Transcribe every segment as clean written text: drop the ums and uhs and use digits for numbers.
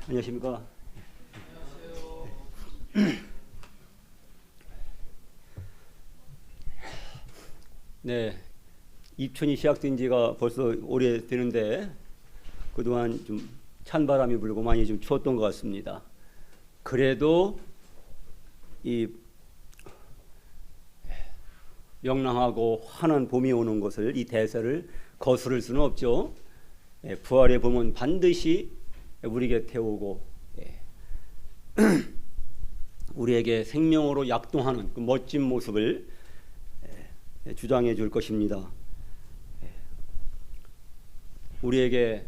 안녕하십니까. 네, 입춘이 시작된 지가 벌써 오래되는데 그동안 좀 찬바람이 불고 많이 좀 추웠던 것 같습니다. 그래도 이 명랑하고 환한 봄이 오는 것을, 이 대세를 거스를 수는 없죠. 부활의 봄은 반드시 우리 곁에 오고 우리에게 생명으로 약동하는 그 멋진 모습을 주장해 줄 것입니다. 우리에게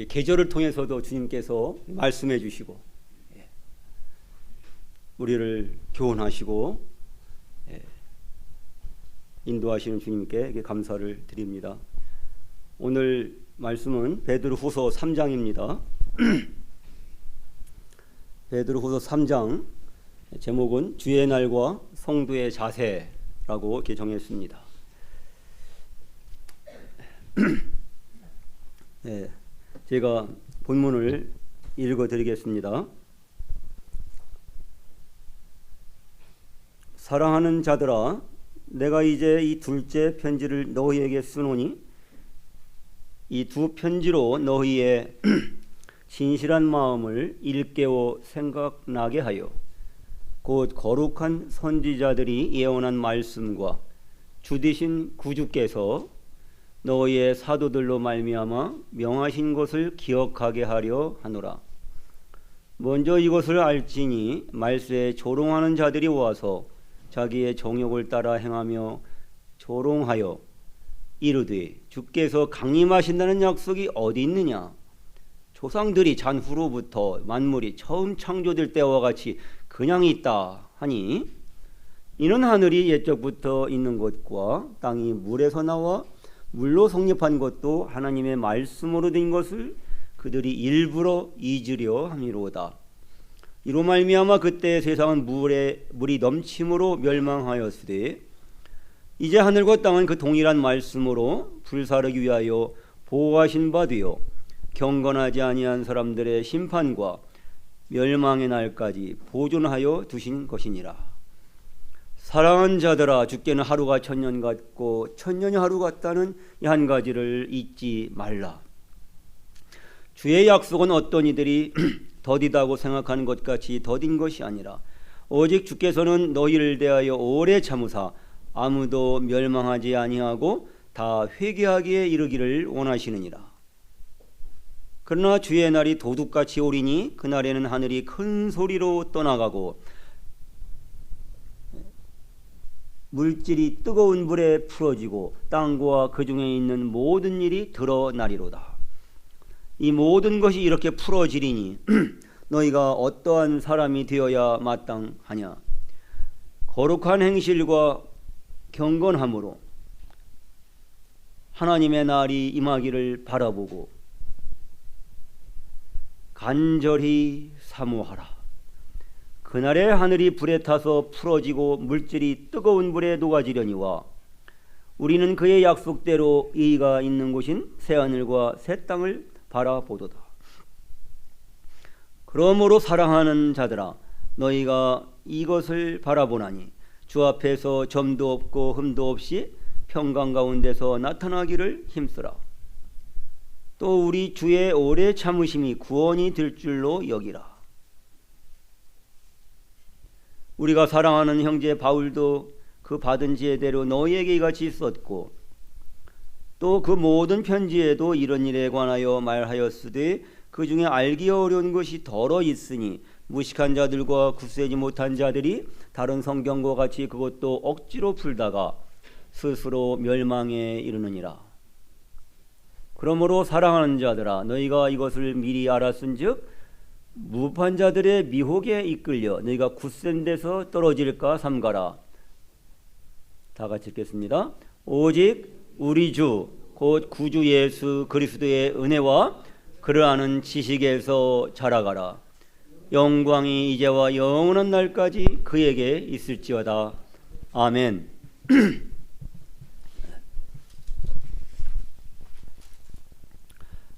계절을 통해서도 주님께서 말씀해 주시고 우리를 교훈하시고 인도하시는 주님께 감사를 드립니다. 오늘 말씀은 베드로후서 3장입니다. 베드로후서 3장 제목은 주의 날과 성도의 자세라고 이렇게 정했습니다. 네, 제가 본문을 읽어드리겠습니다. 사랑하는 자들아, 내가 이제 이 둘째 편지를 너희에게 쓰노니 이 두 편지로 너희의 진실한 마음을 일깨워 생각나게 하여 곧 거룩한 선지자들이 예언한 말씀과 주 되신 구주께서 너희의 사도들로 말미암아 명하신 것을 기억하게 하려 하노라. 먼저 이것을 알지니 말세에 조롱하는 자들이 와서 자기의 정욕을 따라 행하며 조롱하여 이르되 주께서 강림하신다는 약속이 어디 있느냐? 조상들이 잔후로부터 만물이 처음 창조될 때와 같이 그냥 있다 하니 이는 하늘이 옛적부터 있는 것과 땅이 물에서 나와 물로 성립한 것도 하나님의 말씀으로 된 것을 그들이 일부러 잊으려 함이로다. 이로 말미암아 그때 세상은 물이 넘침으로 멸망하였으되 이제 하늘과 땅은 그 동일한 말씀으로 불사르기 위하여 보호하신 바 되어 경건하지 아니한 사람들의 심판과 멸망의 날까지 보존하여 두신 것이니라. 사랑하는 자들아, 주께는 하루가 천년 같고 천년이 하루 같다는 이 한 가지를 잊지 말라. 주의 약속은 어떤 이들이 더디다고 생각하는 것 같이 더딘 것이 아니라 오직 주께서는 너희를 대하여 오래 참으사 아무도 멸망하지 아니하고 다 회개하기에 이르기를 원하시느니라. 그러나 주의 날이 도둑같이 오리니 그날에는 하늘이 큰 소리로 떠나가고 물질이 뜨거운 불에 풀어지고 땅과 그 중에 있는 모든 일이 드러나리로다. 이 모든 것이 이렇게 풀어지리니 너희가 어떠한 사람이 되어야 마땅하냐? 거룩한 행실과 경건함으로 하나님의 날이 임하기를 바라보고 간절히 사모하라. 그날에 하늘이 불에 타서 풀어지고 물질이 뜨거운 불에 녹아지려니와 우리는 그의 약속대로 의가 있는 곳인 새하늘과 새 땅을 바라보도다. 그러므로 사랑하는 자들아, 너희가 이것을 바라보나니 주 앞에서 점도 없고 흠도 없이 평강 가운데서 나타나기를 힘쓰라. 또 우리 주의 오래 참으심이 구원이 될 줄로 여기라. 우리가 사랑하는 형제 바울도 그 받은 지혜대로 너희에게 이같이 썼고 또 그 모든 편지에도 이런 일에 관하여 말하였으되 그 중에 알기 어려운 것이 더러 있으니 무식한 자들과 굳세지 못한 자들이 다른 성경과 같이 그것도 억지로 풀다가 스스로 멸망에 이르느니라. 그러므로 사랑하는 자들아, 너희가 이것을 미리 알았은즉 무판 자들의 미혹에 이끌려 너희가 굳센 데서 떨어질까 삼가라. 다 같이 읽겠습니다. 오직 우리 주 곧 구주 예수 그리스도의 은혜와 그를 아는 지식에서 자라가라. 영광이 이제와 영원한 날까지 그에게 있을지어다. 아멘.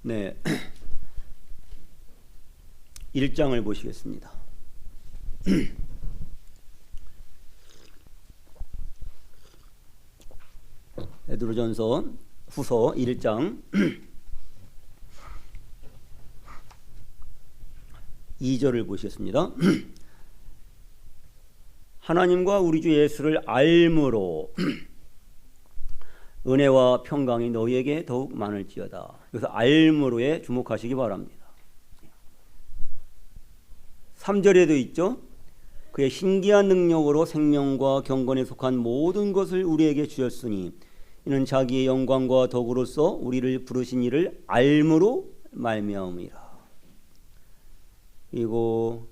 네, 1장을 보시겠습니다. 베드로전서 후서 1장 2절을 보시겠습니다. 하나님과 우리 주 예수를 알므로 은혜와 평강이 너희에게 더욱 많을지어다. 그래서 알므로에 주목하시기 바랍니다. 3절에도 있죠. 그의 신기한 능력으로 생명과 경건에 속한 모든 것을 우리에게 주셨으니 이는 자기의 영광과 덕으로서 우리를 부르신 이를 알므로 말미암음이라. 그리고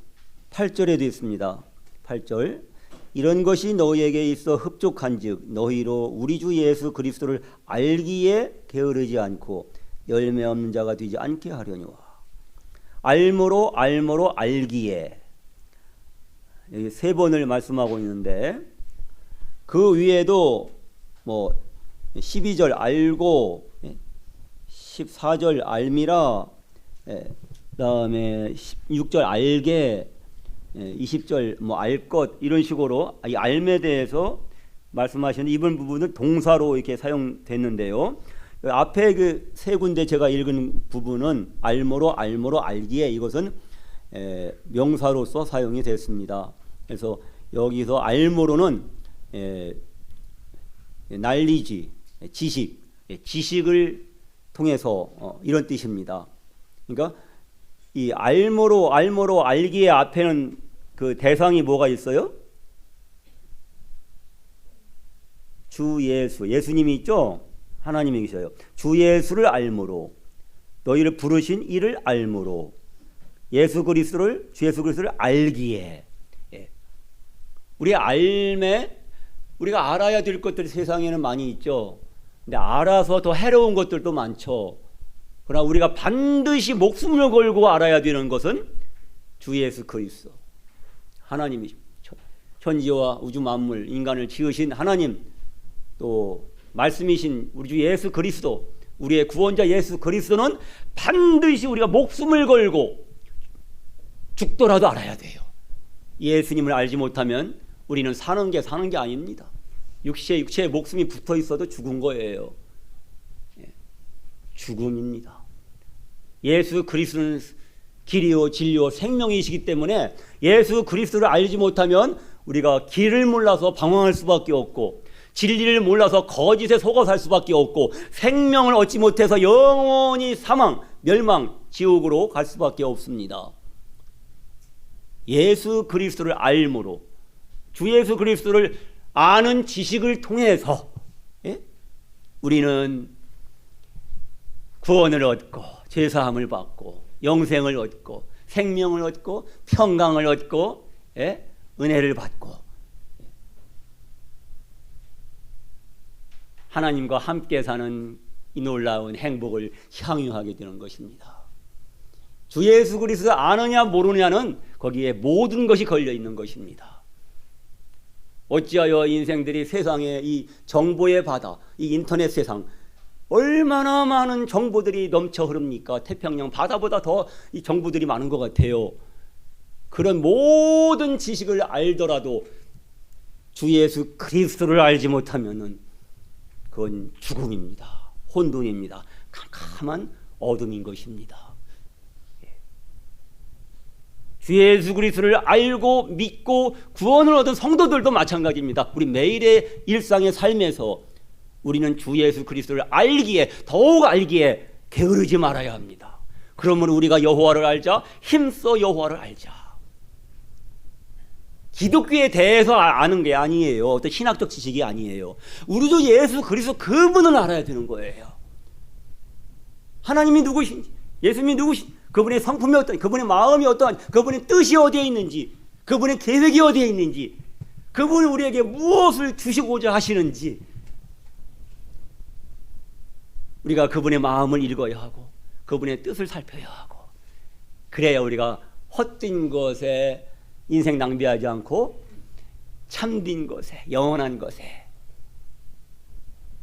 8절에도 있습니다. 8절 이런 것이 너희에게 있어 흡족한즉 너희로 우리 주 예수 그리스도를 알기에 게으르지 않고 열매 없는 자가 되지 않게 하려니와. 알므로 알기에 여기 3번을 말씀하고 있는데 그 위에도 뭐 12절 알고 14절 알미라 그다음에 16절 알게 20절 뭐 알 것 이런 식으로 이 알에 대해서 말씀하시는데 이번 부분은 동사로 이렇게 사용됐는데요. 앞에 그 3군데 제가 읽은 부분은 알므로 알기에 이것은 명사로서 사용이 됐습니다. 그래서 여기서 알므로는 날리지 지식을 통해서 이런 뜻입니다. 그러니까 이 알므로 알기에 앞에는 그 대상이 뭐가 있어요? 주 예수, 예수님이 있죠? 하나님이 계셔요. 주 예수를 알므로 너희를 부르신 이를 알므로 주 예수 그리스도를 알기에. 우리 알매 우리가 알아야 될 것들이 세상에는 많이 있죠. 근데 알아서 더 해로운 것들도 많죠. 그러나 우리가 반드시 목숨을 걸고 알아야 되는 것은 주 예수 그리스도 하나님이 천지와 우주 만물 인간을 지으신 하나님 또 말씀이신 우리 주 예수 그리스도 우리의 구원자 예수 그리스도는 반드시 우리가 목숨을 걸고 죽더라도 알아야 돼요. 예수님을 알지 못하면 우리는 사는 게 아닙니다. 육체에 목숨이 붙어 있어도 죽은 거예요. 죽음입니다. 예수 그리스도는 길이요 진리요 생명이시기 때문에 예수 그리스도를 알지 못하면 우리가 길을 몰라서 방황할 수밖에 없고 진리를 몰라서 거짓에 속아 살 수밖에 없고 생명을 얻지 못해서 영원히 사망, 멸망, 지옥으로 갈 수밖에 없습니다. 예수 그리스도를 알므로 주 예수 그리스도를 아는 지식을 통해서 우리는 구원을 얻고 죄사함을 받고 영생을 얻고 생명을 얻고 평강을 얻고 은혜를 받고 하나님과 함께 사는 이 놀라운 행복을 향유하게 되는 것입니다. 주 예수 그리스도 아느냐 모르느냐는 거기에 모든 것이 걸려 있는 것입니다. 어찌하여 인생들이 세상에 이 정보의 바다, 이 인터넷 세상 얼마나 많은 정보들이 넘쳐 흐릅니까? 태평양 바다보다 더 이 정보들이 많은 것 같아요. 그런 모든 지식을 알더라도 주 예수 그리스도를 알지 못하면은 그건 죽음입니다. 혼돈입니다. 캄캄한 어둠인 것입니다. 주 예수 그리스도를 알고 믿고 구원을 얻은 성도들도 마찬가지입니다. 우리 매일의 일상의 삶에서 우리는 주 예수 그리스도를 알기에 더욱 알기에 게으르지 말아야 합니다. 그러면 우리가 여호와를 알자 힘써 여호와를 알자. 기독교에 대해서 아는 게 아니에요. 어떤 신학적 지식이 아니에요. 우리 주 예수 그리스도 그분을 알아야 되는 거예요. 하나님이 누구신지 예수님이 누구신지 그분의 성품이 어떠한지 그분의 마음이 어떠한지 그분의 뜻이 어디에 있는지 그분의 계획이 어디에 있는지 그분이 우리에게 무엇을 주시고자 하시는지 우리가 그분의 마음을 읽어야 하고 그분의 뜻을 살펴야 하고 그래야 우리가 헛된 것에 인생 낭비하지 않고 참된 것에 영원한 것에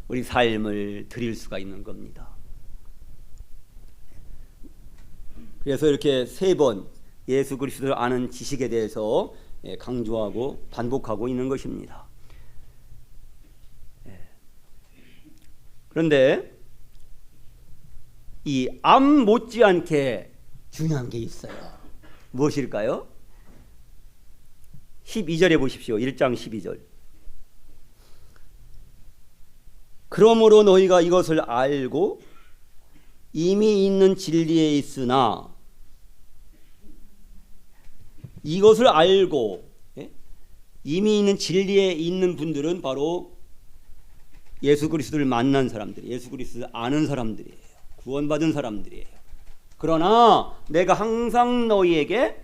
우리 삶을 드릴 수가 있는 겁니다. 그래서 이렇게 3번 예수 그리스도를 아는 지식에 대해서 강조하고 반복하고 있는 것입니다. 그런데 이 암 못지않게 중요한 게 있어요. 무엇일까요? 12절에 보십시오. 1장 12절. 그러므로 너희가 이것을 알고 이미 있는 진리에 있으나, 이것을 알고 이미 있는 진리에 있는 분들은 바로 예수 그리스도를 만난 사람들, 예수 그리스도를 아는 사람들이에요. 구원받은 사람들이에요. 그러나 내가 항상 너희에게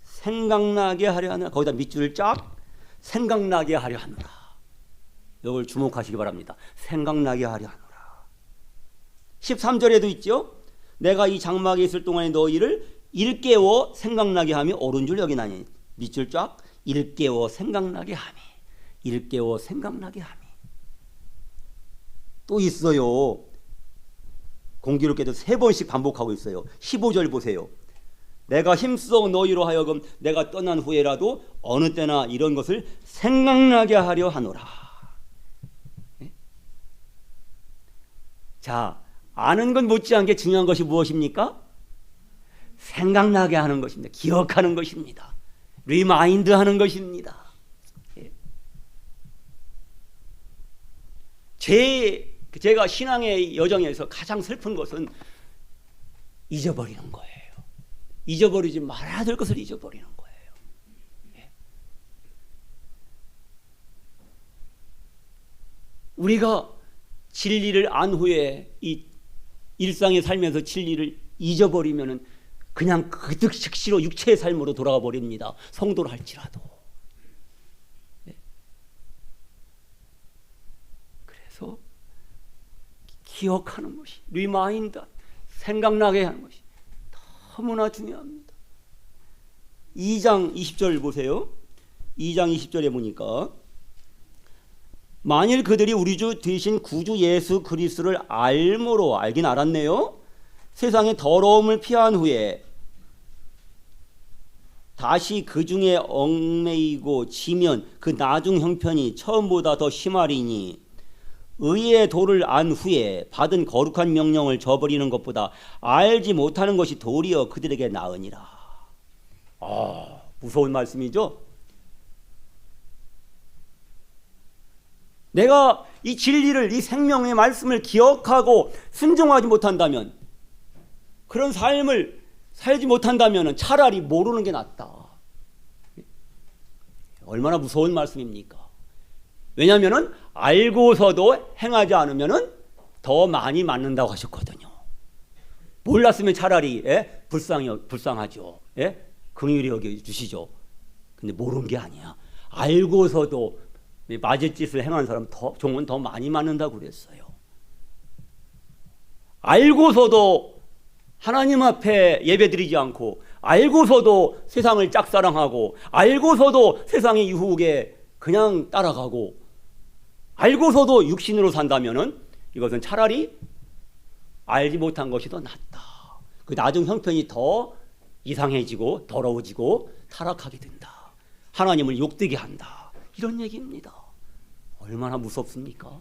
생각나게 하려 하노라. 거기다 밑줄을 쫙, 생각나게 하려 하노라. 이걸 주목하시기 바랍니다. 생각나게 하려 하노라. 13절에도 있죠. 내가 이 장막에 있을 동안에 너희를 일깨워 생각나게 하며 옳은 줄 여기나니. 밑줄 쫙, 일깨워 생각나게 하며, 일깨워 생각나게 하며. 또 있어요. 공교롭게도 3번씩 반복하고 있어요. 15절 보세요. 내가 힘써 너희로 하여금 내가 떠난 후에라도 어느 때나 이런 것을 생각나게 하려 하노라. 자, 아는 건 못지않게 중요한 것이 무엇입니까? 생각나게 하는 것입니다. 기억하는 것입니다. 리마인드 하는 것입니다. 제가 신앙의 여정에서 가장 슬픈 것은 잊어버리는 거예요. 잊어버리지 말아야 될 것을 잊어버리는 거예요. 우리가 진리를 안 후에 이 일상의 삶에서 진리를 잊어버리면은 그냥 그득 즉시로 육체의 삶으로 돌아가 버립니다. 성도를 할지라도. 그래서 기억하는 것이, 리마인드, 생각나게 하는 것이 너무나 중요합니다. 2장 20절 보세요. 2장 20절에 보니까 만일 그들이 우리 주 되신 구주 예수 그리스도를 알므로, 알긴 알았네요. 세상의 더러움을 피한 후에 다시 그 중에 얽매이고 지면 그 나중 형편이 처음보다 더 심하리니, 의의 도를 안 후에 받은 거룩한 명령을 저버리는 것보다 알지 못하는 것이 도리어 그들에게 나으니라. 무서운 말씀이죠. 내가 이 진리를, 이 생명의 말씀을 기억하고 순종하지 못한다면, 그런 삶을 살지 못한다면 차라리 모르는 게 낫다. 얼마나 무서운 말씀입니까? 왜냐하면 알고서도 행하지 않으면 더 많이 맞는다고 하셨거든요. 몰랐으면 차라리 불쌍하죠. 긍휼히 여겨주시죠. 근데 모르는 게 아니야. 알고서도 맞을 짓을 행한 사람 종은 더 많이 맞는다고 그랬어요. 알고서도 하나님 앞에 예배드리지 않고, 알고서도 세상을 짝사랑하고, 알고서도 세상의 유혹에 그냥 따라가고, 알고서도 육신으로 산다면은 이것은 차라리 알지 못한 것이 더 낫다. 그 나중 형편이 더 이상해지고 더러워지고 타락하게 된다. 하나님을 욕되게 한다. 이런 얘기입니다. 얼마나 무섭습니까?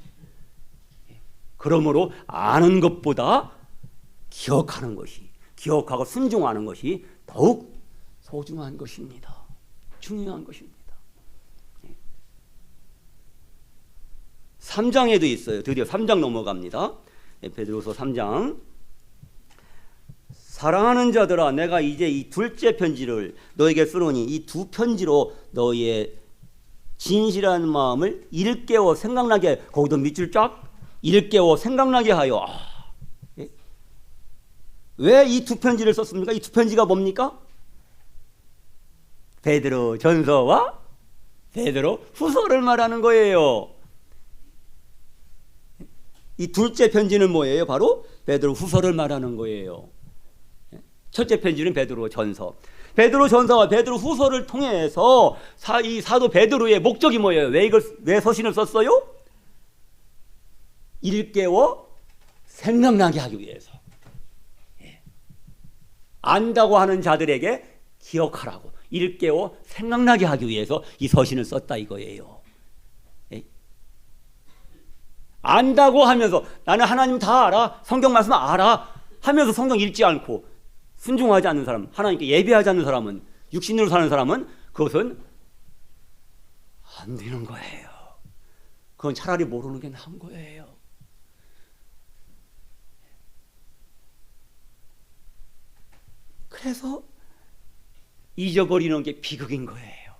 그러므로 아는 것보다 기억하는 것이, 기억하고 순종하는 것이 더욱 소중한 것입니다. 중요한 것입니다. 3장에도 있어요. 드디어 3장 넘어갑니다. 베드로서 3장. 사랑하는 자들아, 내가 이제 이 둘째 편지를 너에게 쓰노니 이 두 편지로 너희의 진실한 마음을 일깨워 생각나게, 거기도 밑줄 쫙, 일깨워 생각나게 하여. 왜 이 두 편지를 썼습니까? 이 두 편지가 뭡니까? 베드로 전서와 베드로 후서를 말하는 거예요. 이 둘째 편지는 뭐예요? 바로 베드로 후서를 말하는 거예요. 첫째 편지는 베드로 전서. 베드로 전서와 베드로 후서를 통해서 이 사도 베드로의 목적이 뭐예요? 왜 서신을 썼어요? 일깨워 생각나게 하기 위해서. 안다고 하는 자들에게 기억하라고 일깨워 생각나게 하기 위해서 이 서신을 썼다 이거예요. 안다고 하면서 나는 하나님 다 알아, 성경 말씀 알아 하면서 성경 읽지 않고 순종하지 않는 사람, 하나님께 예배하지 않는 사람은, 육신으로 사는 사람은 그것은 안 되는 거예요. 그건 차라리 모르는 게 나은 거예요. 그래서 잊어버리는 게 비극인 거예요.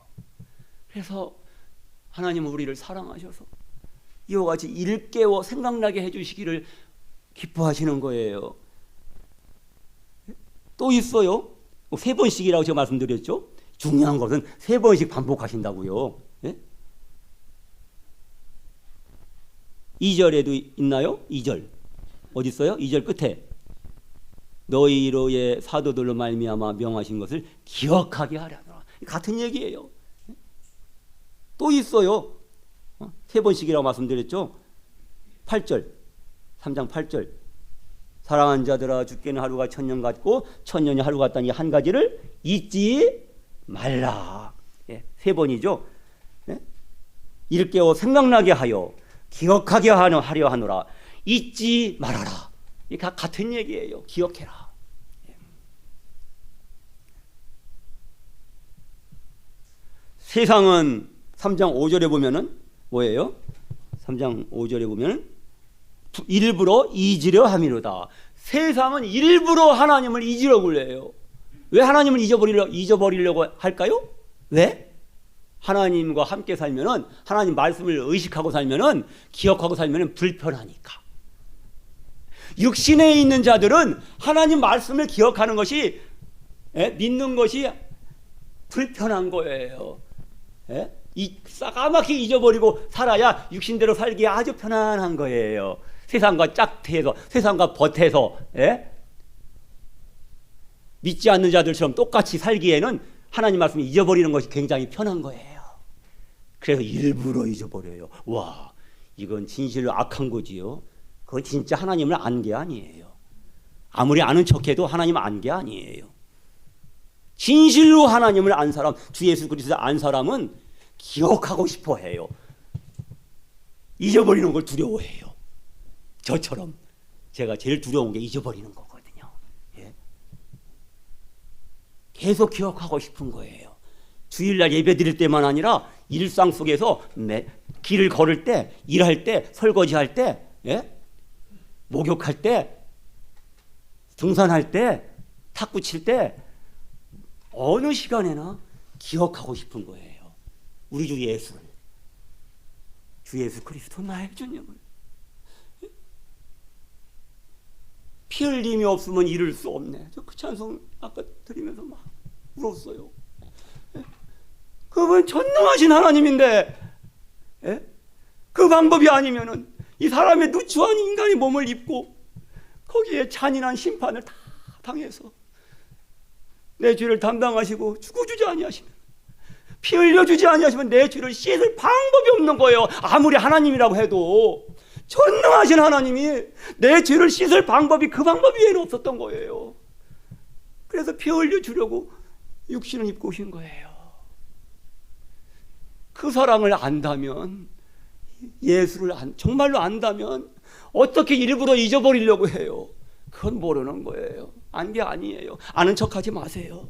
그래서 하나님은 우리를 사랑하셔서 이와 같이 일깨워 생각나게 해주시기를 기뻐하시는 거예요. 또 있어요. 3번씩이라고 제가 말씀드렸죠. 중요한 것은 3번씩 반복하신다고요. 2절에도 있나요? 2절 어디 있어요? 2절 끝에 너희로의 사도들로 말미암아 명하신 것을 기억하게 하려노라. 같은 얘기예요. 또 있어요. 3번씩이라고 말씀드렸죠. 8절 3장 8절 사랑하는 자들아 죽게는 하루가 천년 같고 천년이 하루 같다니 한 가지를 잊지 말라. 3번이죠. 일깨워 생각나게 하여 기억하게 하려 하노라. 잊지 말아라. 이 같은 얘기예요. 기억해라. 세상은 3장 5절에 보면은 뭐예요? 3장 5절에 보면은 일부러 잊으려 함이로다. 세상은 일부러 하나님을 잊으려고 해요. 왜 하나님을 잊어버리려고 할까요? 왜? 하나님과 함께 살면은, 하나님 말씀을 의식하고 살면은, 기억하고 살면은 불편하니까. 육신에 있는 자들은 하나님 말씀을 기억하는 것이, 믿는 것이 불편한 거예요. 까맣게 잊어버리고 살아야 육신대로 살기에 아주 편안한 거예요. 세상과 짝태해서, 세상과 버텨서, 믿지 않는 자들처럼 똑같이 살기에는 하나님 말씀을 잊어버리는 것이 굉장히 편한 거예요. 그래서 일부러 잊어버려요. 와, 이건 진실로 악한 거지요. 그건 진짜 하나님을 안 게 아니에요. 아무리 아는 척해도 하나님 안 게 아니에요. 진실로 하나님을 안 사람, 주 예수 그리스도를 안 사람은 기억하고 싶어 해요. 잊어버리는 걸 두려워해요. 저처럼 제가 제일 두려운 게 잊어버리는 거거든요. 계속 기억하고 싶은 거예요. 주일날 예배 드릴 때만 아니라 일상 속에서 길을 걸을 때, 일할 때, 설거지할 때, 목욕할 때, 등산할 때, 탁구 칠 때, 어느 시간에나 기억하고 싶은 거예요. 우리 주 예수 그리스도 나의 주님을. 피 흘림이 없으면 이룰 수 없네. 저 그 찬송 아까 드리면서 막 울었어요. 그분 전능하신 하나님인데, 그 방법이 아니면은 이 사람의 누추한 인간의 몸을 입고 거기에 잔인한 심판을 다 당해서 내 죄를 담당하시고 죽어주지 아니하시면, 피 흘려주지 아니하시면 내 죄를 씻을 방법이 없는 거예요. 아무리 하나님이라고 해도 전능하신 하나님이 내 죄를 씻을 방법이 그 방법 외에는 없었던 거예요. 그래서 피 흘려주려고 육신을 입고 오신 거예요. 그 사랑을 안다면, 예수를 정말로 안다면 어떻게 일부러 잊어버리려고 해요? 그건 모르는 거예요. 안 게 아니에요. 아는 척하지 마세요.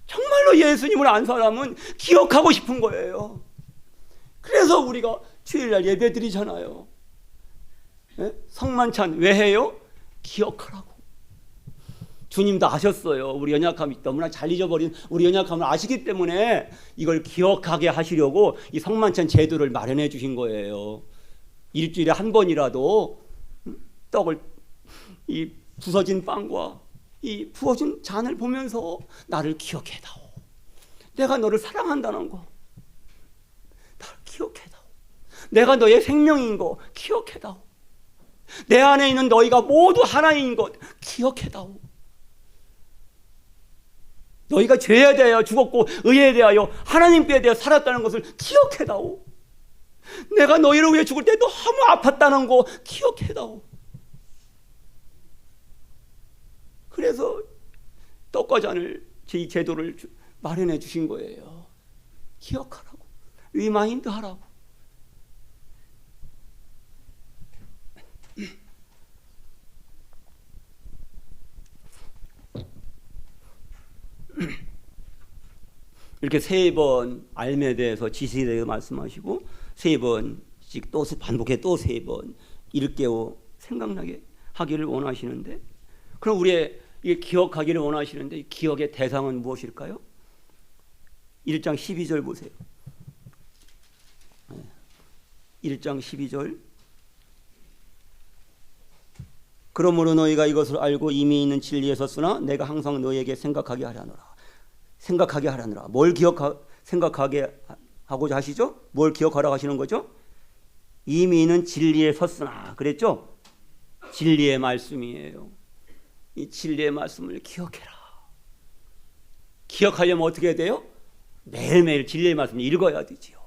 정말로 예수님을 안 사람은 기억하고 싶은 거예요. 그래서 우리가 주일날 예배 드리잖아요. 성만찬 왜 해요? 기억하라고. 주님도 아셨어요. 우리 연약함이 너무나 잘 잊어버린 우리 연약함을 아시기 때문에 이걸 기억하게 하시려고 이 성만찬 제도를 마련해 주신 거예요. 일주일에 한 번이라도 떡을, 이 부서진 빵과 이 부어진 잔을 보면서 나를 기억해다오. 내가 너를 사랑한다는 거 나를 기억해다오. 내가 너의 생명인 거 기억해다오. 내 안에 있는 너희가 모두 하나인 것 기억해다오. 너희가 죄에 대하여 죽었고 의에 대하여 하나님께 대하여 살았다는 것을 기억해다오. 내가 너희를 위해 죽을 때 너무 아팠다는 거 기억해다오. 그래서 떡과 잔을 이 제도를 마련해 주신 거예요. 기억하라고, 리마인드 하라고. 이렇게 3번 알매에 대해서 지식에 대해서 말씀하시고 3번씩 또 반복해 또 3번 일깨워 생각나게 하기를 원하시는데, 그럼 우리의 이게 기억하기를 원하시는데 기억의 대상은 무엇일까요? 1장 12절 보세요. 1장 12절. 그러므로 너희가 이것을 알고 이미 있는 진리에 섰으나 내가 항상 너희에게 생각하게 하려노라. 생각하게 하려느라. 뭘 생각하게 하고자 하시죠? 뭘 기억하라고 하시는 거죠? 이미 있는 진리에 섰으나 그랬죠? 진리의 말씀이에요. 이 진리의 말씀을 기억해라. 기억하려면 어떻게 돼요? 매일매일 진리의 말씀을 읽어야 되지요.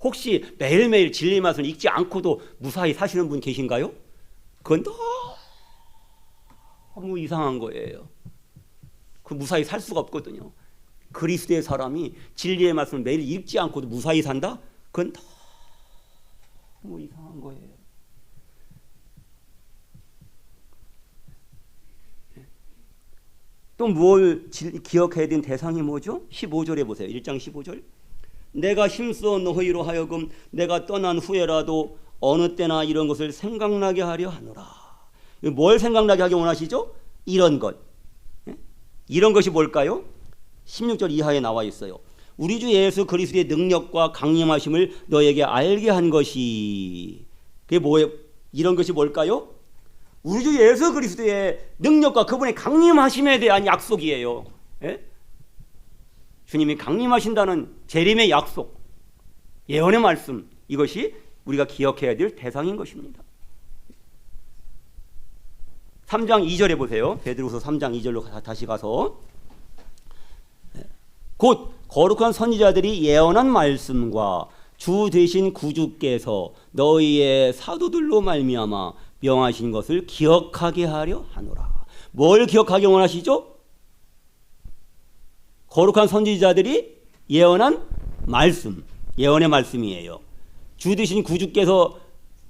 혹시 매일매일 진리의 말씀을 읽지 않고도 무사히 사시는 분 계신가요? 그건 너무 이상한 거예요. 그 무사히 살 수가 없거든요. 그리스도의 사람이 진리의 말씀을 매일 읽지 않고도 무사히 산다? 그건 너무 이상한 거예요. 또 뭘 기억해야 되는 대상이 뭐죠? 15절에 보세요. 1장 15절. 내가 힘써 너희로 하여금 내가 떠난 후에라도 어느 때나 이런 것을 생각나게 하려 하노라. 뭘 생각나게 하기 원하시죠? 이런 것. 이런 것이 뭘까요? 16절 이하에 나와 있어요. 우리 주 예수 그리스도의 능력과 강림하심을 너에게 알게 한 것이, 그게 뭐예요? 이런 것이 뭘까요? 우리 주 예수 그리스도의 능력과 그분의 강림하심에 대한 약속이에요. 예? 주님이 강림하신다는 재림의 약속, 예언의 말씀, 이것이 우리가 기억해야 될 대상인 것입니다. 3장 2절에 보세요. 베드로서 3장 2절로 다시 가서, 곧 거룩한 선지자들이 예언한 말씀과 주 되신 구주께서 너희의 사도들로 말미암아 명하신 것을 기억하게 하려 하노라. 뭘 기억하게 원하시죠? 거룩한 선지자들이 예언한 말씀, 예언의 말씀이에요. 주 되신 구주께서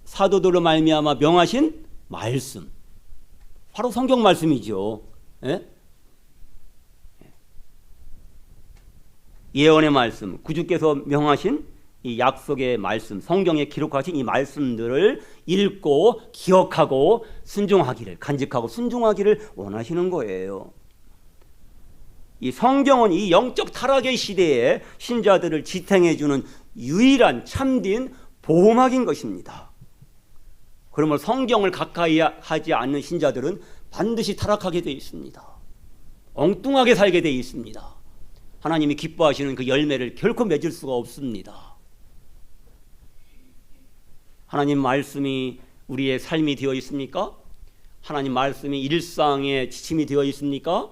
사도들로 말미암아 명하신 말씀, 바로 성경 말씀이죠. 예? 예언의 말씀, 구주께서 명하신 이 약속의 말씀, 성경에 기록하신 이 말씀들을 읽고 기억하고 순종하기를, 간직하고 순종하기를 원하시는 거예요. 이 성경은 이 영적 타락의 시대에 신자들을 지탱해주는 유일한 참된 보호막인 것입니다. 그러면 성경을 가까이 하지 않는 신자들은 반드시 타락하게 되어 있습니다. 엉뚱하게 살게 되어 있습니다. 하나님이 기뻐하시는 그 열매를 결코 맺을 수가 없습니다. 하나님 말씀이 우리의 삶이 되어 있습니까? 하나님 말씀이 일상의 지침이 되어 있습니까?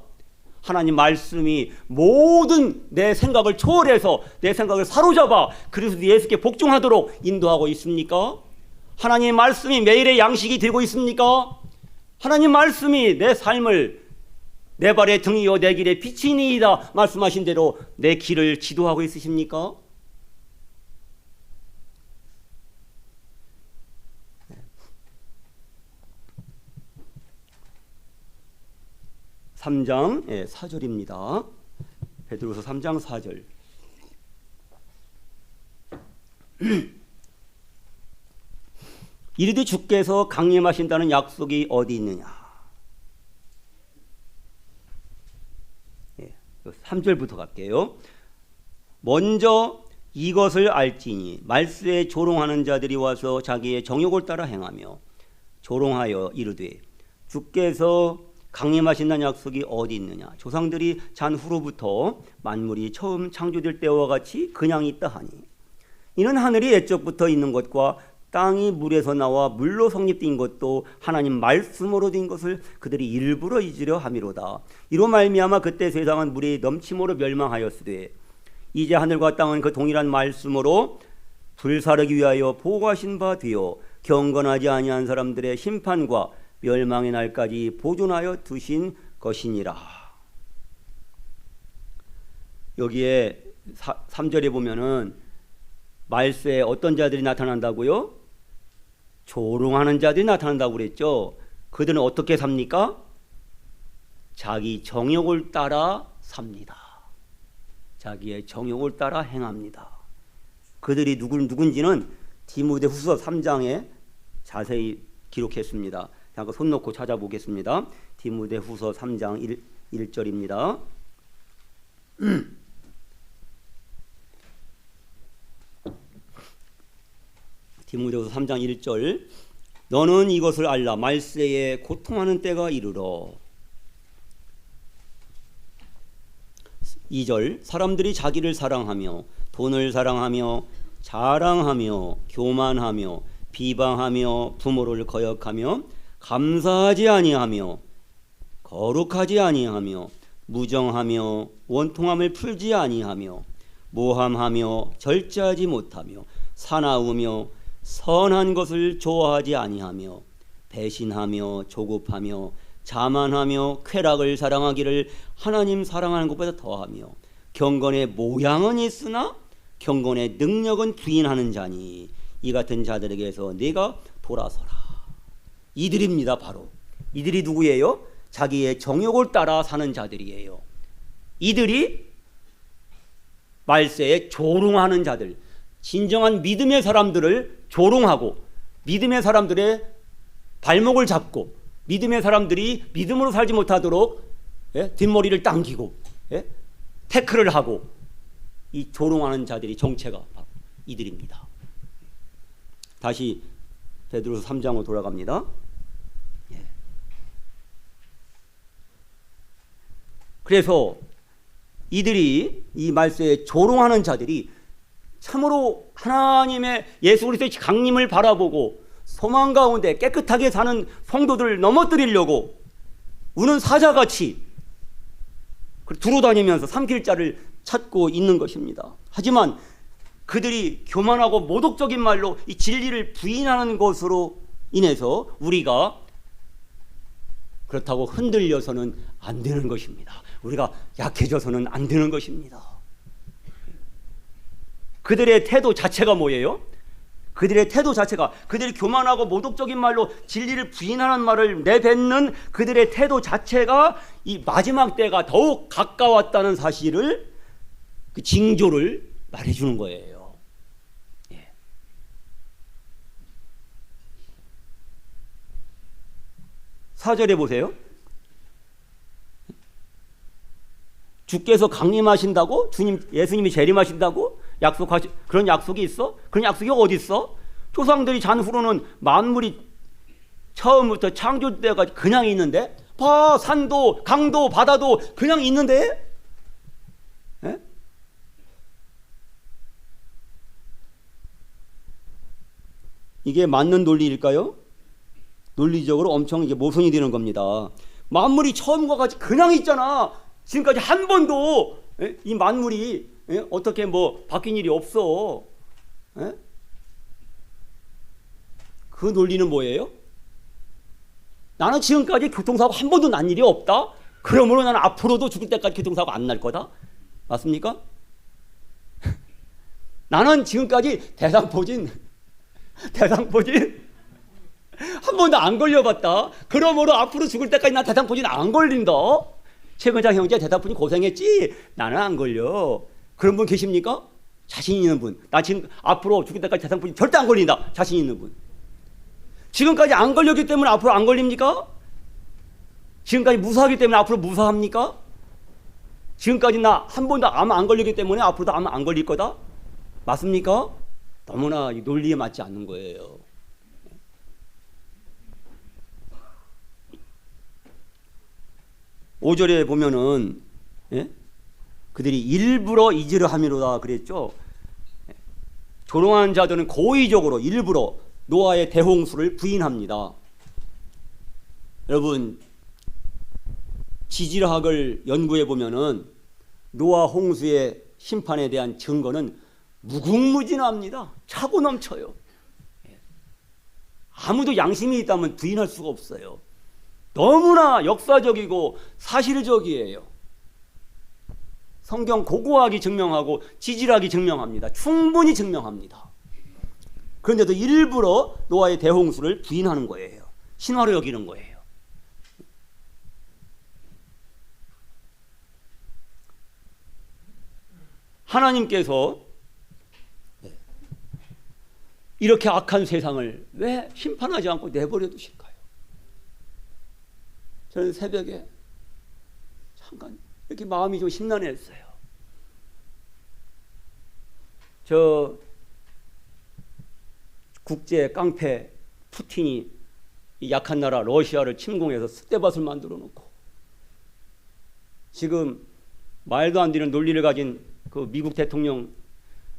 하나님 말씀이 모든 내 생각을 초월해서 내 생각을 사로잡아 그리스도 예수께 복종하도록 인도하고 있습니까? 하나님 말씀이 매일의 양식이 되고 있습니까? 하나님 말씀이 내 삶을 내 발의 등이요 내 길의 빛이니이다 말씀하신 대로 내 길을 지도하고 있으십니까? 3장 4절입니다. 베드로서 3장 4절. 이르되 주께서 강림하신다는 약속이 어디 있느냐. 3절부터 갈게요. 먼저 이것을 알지니 말세에 조롱하는 자들이 와서 자기의 정욕을 따라 행하며 조롱하여 이르되 주께서 강림하신다는 약속이 어디 있느냐. 조상들이 잔 후로부터 만물이 처음 창조될 때와 같이 그냥 있다 하니 이는 하늘이 옛적부터 있는 것과 땅이 물에서 나와 물로 성립된 것도 하나님 말씀으로 된 것을 그들이 일부러 잊으려 함이로다. 이로 말미암아 그때 세상은 물이 넘침으로 멸망하였으되 이제 하늘과 땅은 그 동일한 말씀으로 불사르기 위하여 보고하신 바 되어 경건하지 아니한 사람들의 심판과 멸망의 날까지 보존하여 두신 것이니라. 여기에 3절에 보면은 말세에 어떤 자들이 나타난다고요? 조롱하는 자들이 나타난다고 그랬죠. 그들은 어떻게 삽니까? 자기 정욕을 따라 삽니다. 자기의 정욕을 따라 행합니다. 그들이 누군지는 디모데후서 3장에 자세히 기록했습니다. 잠깐 손 놓고 찾아보겠습니다. 디모데후서 3장 1절입니다. 디모데후서 3장 1절. 너는 이것을 알라. 말세에 고통하는 때가 이르러. 2절. 사람들이 자기를 사랑하며 돈을 사랑하며 자랑하며 교만하며 비방하며 부모를 거역하며 감사하지 아니하며 거룩하지 아니하며 무정하며 원통함을 풀지 아니하며 모함하며 절제하지 못하며 사나우며 선한 것을 좋아하지 아니하며 배신하며 조급하며 자만하며 쾌락을 사랑하기를 하나님 사랑하는 것보다 더하며 경건의 모양은 있으나 경건의 능력은 부인하는 자니 이 같은 자들에게서 네가 돌아서라. 이들입니다. 바로 이들이 누구예요? 자기의 정욕을 따라 사는 자들이에요. 이들이 말세에 조롱하는 자들, 진정한 믿음의 사람들을 조롱하고 믿음의 사람들의 발목을 잡고 믿음의 사람들이 믿음으로 살지 못하도록 뒷머리를 당기고 태클을 하고 이 조롱하는 자들이 정체가 바로 이들입니다. 다시 베드로서 3장으로 돌아갑니다. 그래서 이들이 이 말세에 조롱하는 자들이 참으로 하나님의 예수 그리스도의 강림을 바라보고 소망 가운데 깨끗하게 사는 성도들을 넘어뜨리려고 우는 사자같이 두루다니면서 삼킬자를 찾고 있는 것입니다. 하지만 그들이 교만하고 모독적인 말로 이 진리를 부인하는 것으로 인해서 우리가 그렇다고 흔들려서는 안 되는 것입니다. 우리가 약해져서는 안 되는 것입니다. 그들의 태도 자체가 뭐예요? 그들의 태도 자체가 그들이 교만하고 모독적인 말로 진리를 부인하는 말을 내뱉는 그들의 태도 자체가 이 마지막 때가 더욱 가까웠다는 사실을 그 징조를 말해주는 거예요. 예. 사절에 보세요. 주께서 강림하신다고? 예수님이 재림하신다고? 그런 약속이 있어? 그런 약속이 어디 있어? 조상들이 잔 후로는 만물이 처음부터 창조 때까지 그냥 있는데, 봐, 산도 강도 바다도 그냥 있는데, 에? 이게 맞는 논리일까요? 논리적으로 엄청 이게 모순이 되는 겁니다. 만물이 처음과 같이 그냥 있잖아. 지금까지 한 번도 이 만물이 어떻게 뭐 바뀐 일이 없어. 그 논리는 뭐예요? 나는 지금까지 교통사고 한 번도 난 일이 없다. 그러므로 나는 앞으로도 죽을 때까지 교통사고 안 날 거다. 맞습니까? 나는 지금까지 대상포진 한 번도 안 걸려봤다. 그러므로 앞으로 죽을 때까지 나 대상포진 안 걸린다. 최근장 형제 대상포진 고생했지? 나는 안 걸려. 그런 분 계십니까? 자신 있는 분. 나 지금 앞으로 죽을 때까지 대상포진 절대 안 걸린다. 자신 있는 분. 지금까지 안 걸렸기 때문에 앞으로 안 걸립니까? 지금까지 무사하기 때문에 앞으로 무사합니까? 지금까지 나 한 번도 암 안 걸리기 때문에 앞으로도 암 안 걸릴 거다? 맞습니까? 너무나 논리에 맞지 않는 거예요. 오절에 보면은 그들이 일부러 잊으려 함이로다 그랬죠. 조롱하는 자들은 고의적으로 일부러 노아의 대홍수를 부인합니다. 여러분, 지질학을 연구해 보면은 노아 홍수의 심판에 대한 증거는 무궁무진합니다. 차고 넘쳐요. 아무도 양심이 있다면 부인할 수가 없어요. 너무나 역사적이고 사실적이에요. 성경 고고하게 증명하고 지질하게 증명합니다. 충분히 증명합니다. 그런데도 일부러 노아의 대홍수를 부인하는 거예요. 신화로 여기는 거예요. 하나님께서 이렇게 악한 세상을 왜 심판하지 않고 내버려 두실까요? 저는 새벽에 잠깐 이렇게 마음이 좀 심란했어요. 저 국제 깡패 푸틴이 이 약한 나라 러시아를 침공해서 쑥대밭을 만들어 놓고 지금 말도 안 되는 논리를 가진 그 미국 대통령을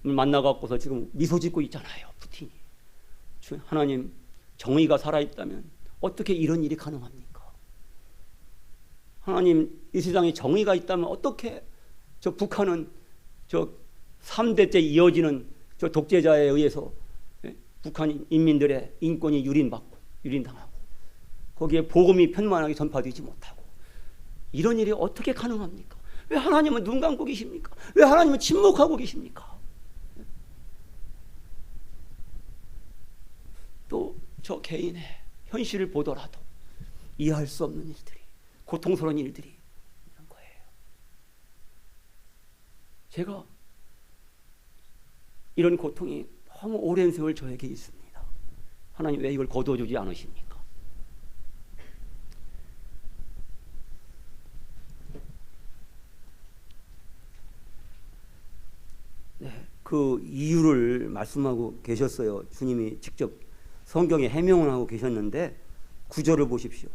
만나갖고서 지금 미소 짓고 있잖아요. 푸틴이. 하나님, 정의가 살아있다면 어떻게 이런 일이 가능합니까? 하나님, 이 세상에 정의가 있다면 어떻게 저 북한은 저 3대째 이어지는 저 독재자에 의해서 북한 인민들의 인권이 유린당하고 거기에 복음이 편만하게 전파되지 못하고 이런 일이 어떻게 가능합니까? 왜 하나님은 눈 감고 계십니까? 왜 하나님은 침묵하고 계십니까? 또 저 개인의 현실을 보더라도 이해할 수 없는 일들이, 고통스러운 일들이 있는 거예요. 제가 이런 고통이 너무 오랜 세월 저에게 있습니다. 하나님 왜 이걸 거두어주지 않으십니까? 네, 그 이유를 말씀하고 계셨어요. 주님이 직접 성경에 해명을 하고 계셨는데 9절을 보십시오.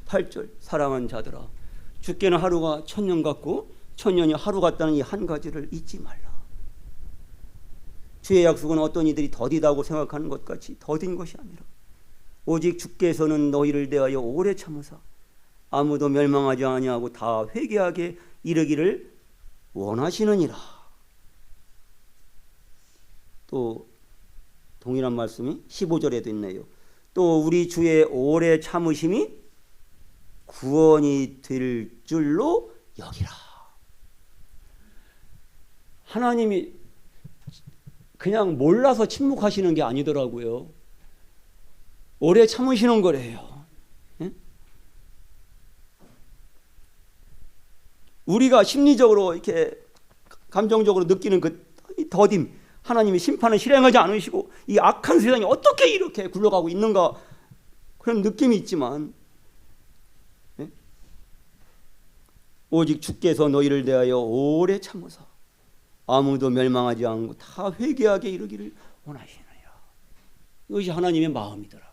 8절, 사랑하는 자들아, 주께는 하루가 1000년 같고 1000년이 하루 같다는 이 한 가지를 잊지 말라. 주의 약속은 어떤 이들이 더디다고 생각하는 것 같이 더딘 것이 아니라 오직 주께서는 너희를 대하여 오래 참으사 아무도 멸망하지 아니하고 다 회개하게 이르기를 원하시느니라. 또 동일한 말씀이 15절에도 있네요. 또 우리 주의 오래 참으심이 구원이 될 줄로 여기라. 하나님이 그냥 몰라서 침묵하시는 게 아니더라고요. 오래 참으시는 거래요. 예? 우리가 심리적으로 이렇게 감정적으로 느끼는 그 더딤, 하나님이 심판을 실행하지 않으시고 이 악한 세상이 어떻게 이렇게 굴러가고 있는가 그런 느낌이 있지만 예? 오직 주께서 너희를 대하여 오래 참으사 아무도 멸망하지 않고 다 회개하게 이르기를 원하시느니라. 이것이 하나님의 마음이더라.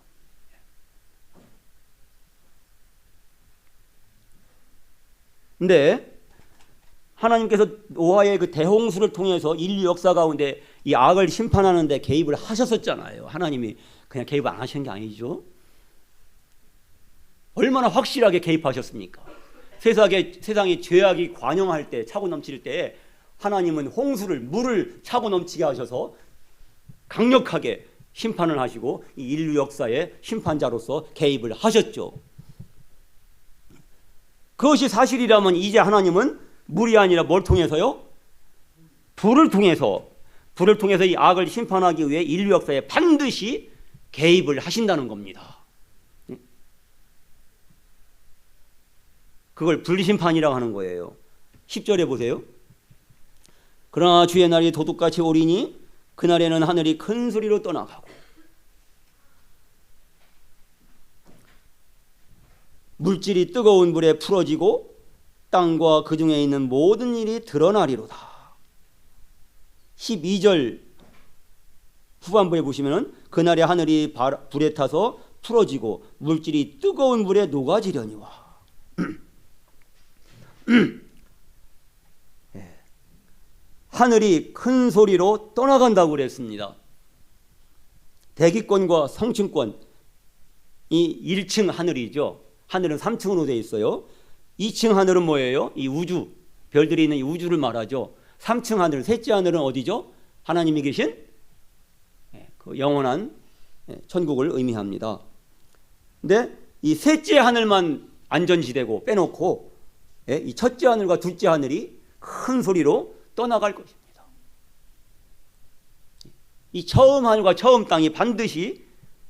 근데 하나님께서 노아의 그 대홍수를 통해서 인류 역사 가운데 이 악을 심판하는 데 개입을 하셨었잖아요. 하나님이 그냥 개입 안 하시는 게 아니죠. 얼마나 확실하게 개입하셨습니까? 세상에 죄악이 관영할 때, 차고 넘칠 때 하나님은 홍수를, 물을 차고 넘치게 하셔서 강력하게 심판을 하시고 이 인류 역사의 심판자로서 개입을 하셨죠. 그것이 사실이라면 이제 하나님은 물이 아니라 뭘 통해서요? 불을 통해서 이 악을 심판하기 위해 인류 역사에 반드시 개입을 하신다는 겁니다. 그걸 분리심판이라고 하는 거예요. 10절에 보세요. 그러나 주의 날이 도둑같이 오리니 그날에는 하늘이 큰 소리로 떠나가고 물질이 뜨거운 불에 풀어지고 땅과 그 중에 있는 모든 일이 드러나리로다. 12절 후반부에 보시면 그날에 하늘이 불에 타서 풀어지고 물질이 뜨거운 불에 녹아지려니와. 하늘이 큰 소리로 떠나간다고 그랬습니다. 대기권과 성층권, 이 1층 하늘이죠. 하늘은 3층으로 되어 있어요. 2층 하늘은 뭐예요? 이 우주, 별들이 있는 이 우주를 말하죠. 3층 하늘, 셋째 하늘은 어디죠? 하나님이 계신 그 영원한 천국을 의미합니다. 근데 이 셋째 하늘만 안전지대고 빼놓고 이 첫째 하늘과 둘째 하늘이 큰 소리로 떠나갈 것입니다. 이 처음 하늘과 처음 땅이 반드시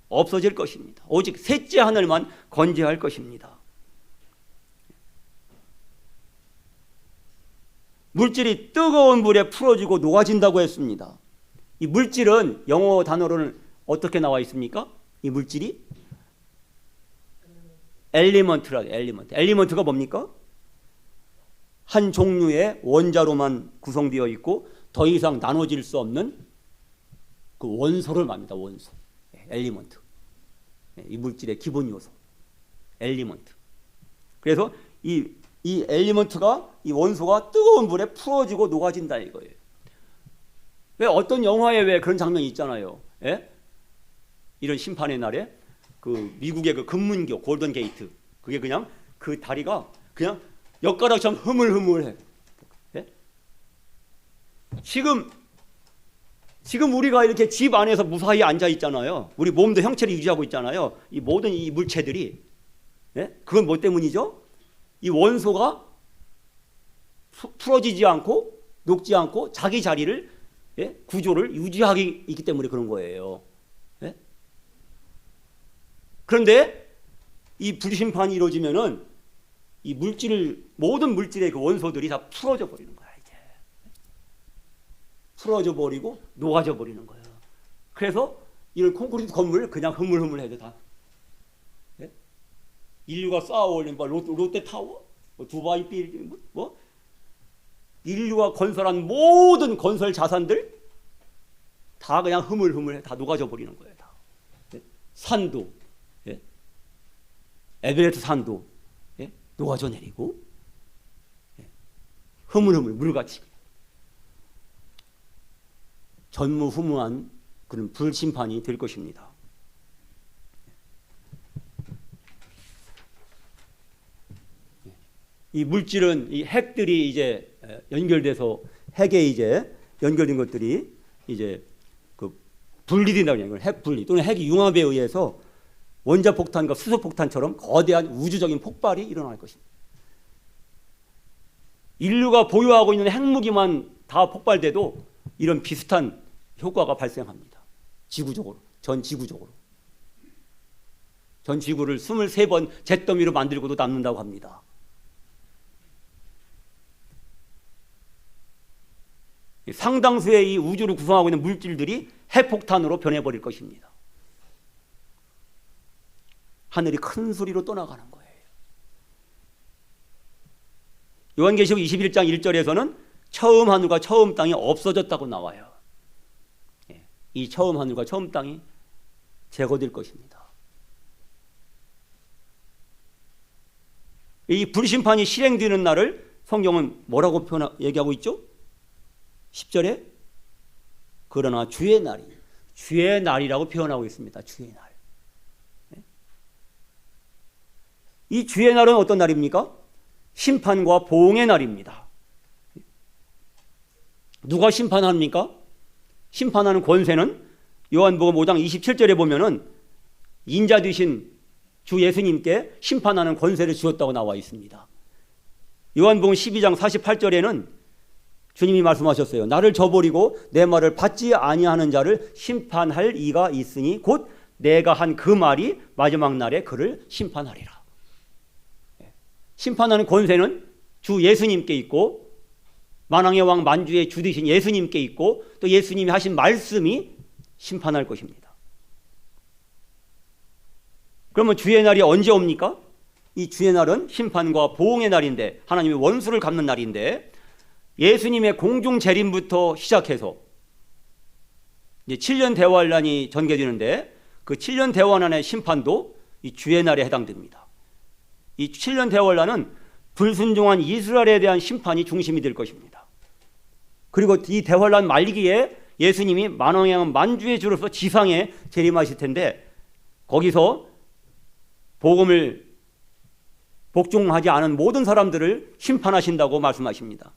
없어질 것입니다. 오직 셋째 하늘만 건재할 것입니다. 물질이 뜨거운 물에 풀어지고 녹아진다고 했습니다. 이 물질은 영어 단어로는 어떻게 나와 있습니까? 이 물질이 엘리먼트라. 엘리먼트가 뭡니까? 한 종류의 원자로만 구성되어 있고 더 이상 나눠질 수 없는 그 원소를 말합니다. 원소. 엘리먼트. 이 물질의 기본 요소. 엘리먼트. 그래서 이 엘리먼트가, 이 원소가 뜨거운 물에 풀어지고 녹아진다 이거예요. 왜 어떤 영화에 왜 그런 장면이 있잖아요. 예? 이런 심판의 날에 그 미국의 그 금문교 골든 게이트, 그게 그냥 그 다리가 그냥 엿가락처럼 흐물흐물해. 예? 지금 우리가 이렇게 집 안에서 무사히 앉아 있잖아요. 우리 몸도 형체를 유지하고 있잖아요. 이 모든 이 물체들이, 예? 그건 뭐 때문이죠? 이 원소가 풀어지지 않고 녹지 않고 자기 자리를, 예? 구조를 유지하기 있기 때문에 그런 거예요. 예? 그런데 이 불심판이 이루어지면은 이 모든 물질의 그 원소들이 다 풀어져 버리는 거야, 이제. 풀어져 버리고 녹아져 버리는 거예요. 그래서 이런 콘크리트 건물 그냥 흐물흐물해도 다. 예? 인류가 쌓아 올린 뭐 롯데타워, 뭐 두바이 빌딩, 뭐 인류가 건설한 모든 건설 자산들 다 그냥 흐물흐물해, 다 녹아져 버리는 거예요, 다. 예? 산도, 예? 에베레스트 산도, 예? 녹아져 내리고, 예? 흐물흐물 물같이 전무후무한 그런 불심판이 될 것입니다. 이 물질은 이 핵들이 이제 연결돼서 핵에 이제 연결된 것들이 이제 그 분리된다고 해요. 핵 분리 또는 핵 융합에 의해서 원자폭탄과 수소폭탄처럼 거대한 우주적인 폭발이 일어날 것입니다. 인류가 보유하고 있는 핵무기만 다 폭발돼도 이런 비슷한 효과가 발생합니다. 지구적으로, 전 지구적으로. 전 지구를 23번 잿더미로 만들고도 남는다고 합니다. 상당수의 이 우주를 구성하고 있는 물질들이 핵폭탄으로 변해버릴 것입니다. 하늘이 큰 소리로 떠나가는 거예요. 요한계시록 21장 1절에서는 처음 하늘과 처음 땅이 없어졌다고 나와요. 이 처음 하늘과 처음 땅이 제거될 것입니다. 이 불심판이 실행되는 날을 성경은 뭐라고 얘기하고 있죠? 10절에 그러나 주의 날이라고 표현하고 있습니다. 주의 날. 이 주의 날은 어떤 날입니까? 심판과 보응의 날입니다. 누가 심판합니까? 심판하는 권세는 요한복음 5장 27절에 보면은 인자 되신 주 예수님께 심판하는 권세를 주었다고 나와 있습니다. 요한복음 12장 48절에는 주님이 말씀하셨어요. 나를 저버리고 내 말을 받지 아니하는 자를 심판할 이가 있으니 곧 내가 한 그 말이 마지막 날에 그를 심판하리라. 심판하는 권세는 주 예수님께 있고 만왕의 왕 만주의 주 되신 예수님께 있고 또 예수님이 하신 말씀이 심판할 것입니다. 그러면 주의 날이 언제 옵니까? 이 주의 날은 심판과 보응의 날인데 하나님의 원수를 갚는 날인데 예수님의 공중 재림부터 시작해서 이제 7년 대환란이 전개되는데 그 7년 대환란의 심판도 이 주의 날에 해당됩니다. 이 7년 대환란은 불순종한 이스라엘에 대한 심판이 중심이 될 것입니다. 그리고 이 대환란 말기에 예수님이 만왕의 왕 만주의 주로서 지상에 재림하실 텐데 거기서 복음을 복종하지 않은 모든 사람들을 심판하신다고 말씀하십니다.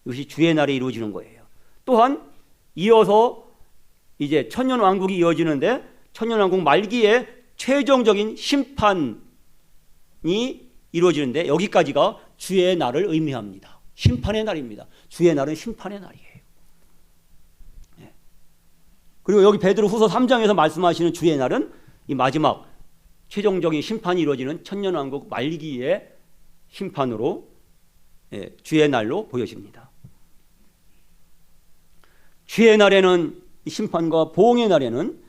이것이 주의 날에 이루어지는 거예요. 또한 이어서 이제 천년왕국이 이어지는데 천년왕국 말기에 최종적인 심판이 이루어지는데 여기까지가 주의 날을 의미합니다. 심판의 날입니다. 주의 날은 심판의 날이에요. 그리고 여기 베드로후서 3장에서 말씀하시는 주의 날은 이 마지막 최종적인 심판이 이루어지는 천년왕국 말기의 심판으로 주의 날로 보여집니다. 주의 날에는 이 심판과 보응의 날에는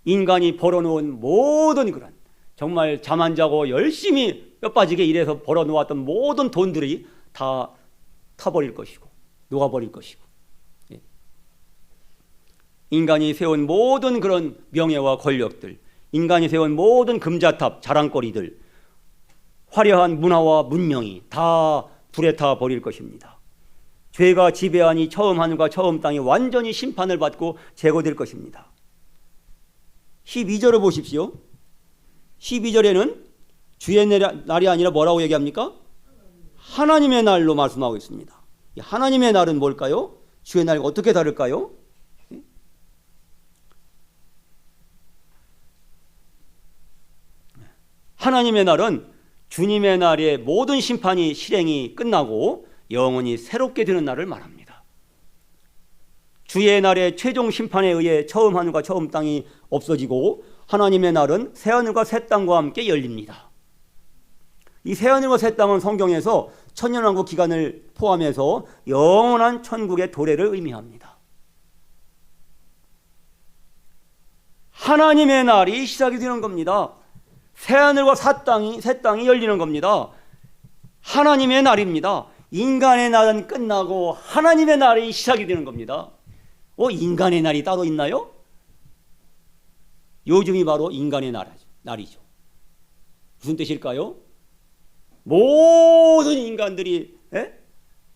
인간이 벌어놓은 모든 그런 정말 잠 안 자고 열심히 뼈 빠지게 일해서 벌어놓았던 모든 돈들이 다 타버릴 것이고 녹아버릴 것이고, 인간이 세운 모든 그런 명예와 권력들, 인간이 세운 모든 금자탑, 자랑거리들, 화려한 문화와 문명이 다 불에 타 버릴 것입니다. 죄가 지배한 이 처음 하늘과 처음 땅이 완전히 심판을 받고 제거될 것입니다. 12절을 보십시오. 12절에는 주의 날이 아니라 뭐라고 얘기합니까? 하나님의 날로 말씀하고 있습니다. 이 하나님의 날은 뭘까요? 주의 날과 어떻게 다를까요? 하나님의 날은 주님의 날의 모든 심판이 실행이 끝나고 영원히 새롭게 되는 날을 말합니다. 주의 날의 최종 심판에 의해 처음 하늘과 처음 땅이 없어지고 하나님의 날은 새 하늘과 새 땅과 함께 열립니다. 이 새 하늘과 새 땅은 성경에서 천년왕국 기간을 포함해서 영원한 천국의 도래를 의미합니다. 하나님의 날이 시작이 되는 겁니다. 새 하늘과 새 땅이 열리는 겁니다. 하나님의 날입니다. 인간의 날은 끝나고 하나님의 날이 시작이 되는 겁니다. 인간의 날이 따로 있나요? 요즘이 바로 인간의 날이죠. 무슨 뜻일까요? 모든 인간들이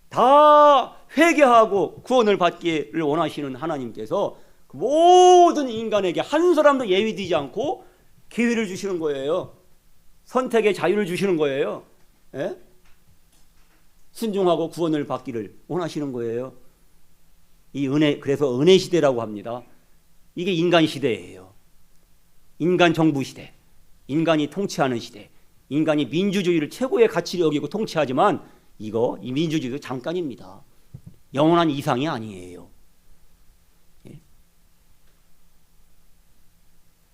다 회개하고 구원을 받기를 원하시는 하나님께서 모든 인간에게 한 사람도 예외되지 않고 기회를 주시는 거예요. 선택의 자유를 주시는 거예요. 순종하고 구원을 받기를 원하시는 거예요. 이 그래서 은혜 시대라고 합니다. 이게 인간 시대예요. 인간 정부 시대, 인간이 통치하는 시대, 인간이 민주주의를 최고의 가치로 여기고 통치하지만 이 민주주의도 잠깐입니다. 영원한 이상이 아니에요.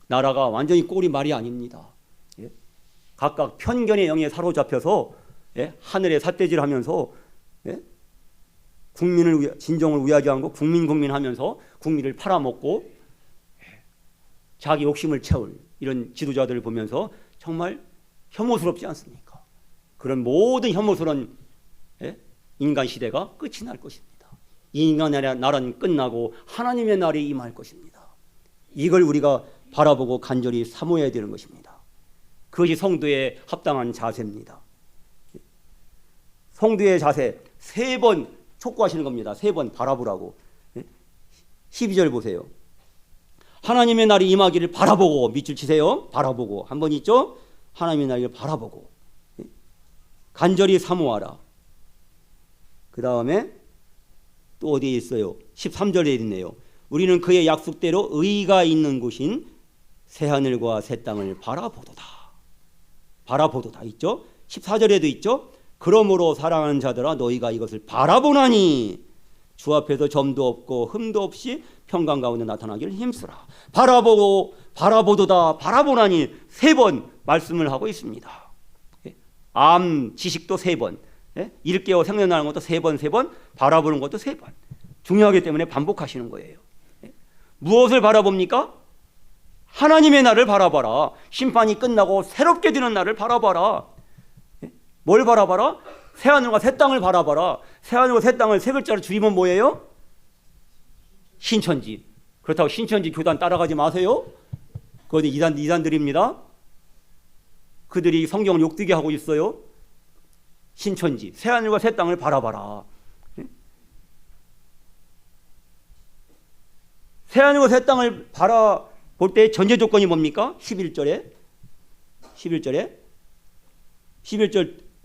나라가 완전히 꼴이 말이 아닙니다. 각각 편견의 영에 사로잡혀서 하늘에 삿대질하면서 국민을 진정을 우회하지 않고 국민 하면서 국민을 팔아먹고 자기 욕심을 채울 이런 지도자들을 보면서 정말 혐오스럽지 않습니까? 그런 모든 혐오스러운 인간 시대가 끝이 날 것입니다. 이 인간의 날은 끝나고 하나님의 날이 임할 것입니다. 이걸 우리가 바라보고 간절히 사모해야 되는 것입니다. 그것이 성도의 합당한 자세입니다. 성도의 자세 3번 촉구하시는 겁니다. 3번 바라보라고. 12절 보세요. 하나님의 날이 임하기를 바라보고, 밑줄 치세요. 바라보고. 한 번 있죠? 하나님의 날을 바라보고 간절히 사모하라. 그 다음에 또 어디에 있어요? 13절에 있네요. 우리는 그의 약속대로 의가 있는 곳인 새하늘과 새 땅을 바라보도다. 바라보도다 있죠? 14절에도 있죠? 그러므로 사랑하는 자들아 너희가 이것을 바라보나니 주 앞에서 점도 없고 흠도 없이 평강 가운데 나타나기를 힘쓰라. 바라보고 바라보도다 바라보나니 3번 말씀을 하고 있습니다. 암 지식도 3번, 일깨워 생각나는 것도 3번, 바라보는 것도 3번. 중요하기 때문에 반복하시는 거예요. 무엇을 바라봅니까? 하나님의 날을 바라봐라. 심판이 끝나고 새롭게 되는 날을 바라봐라. 뭘 바라봐라? 새하늘과 새 땅을 바라봐라. 새하늘과 새 땅을 3글자로 줄이면 뭐예요? 신천지. 그렇다고 신천지 교단 따라가지 마세요. 그건 이단들입니다. 그들이 성경을 욕되게 하고 있어요. 신천지, 새하늘과 새 땅을 바라봐라. 새하늘과 새 땅을 바라볼 때 전제 조건이 뭡니까? 11절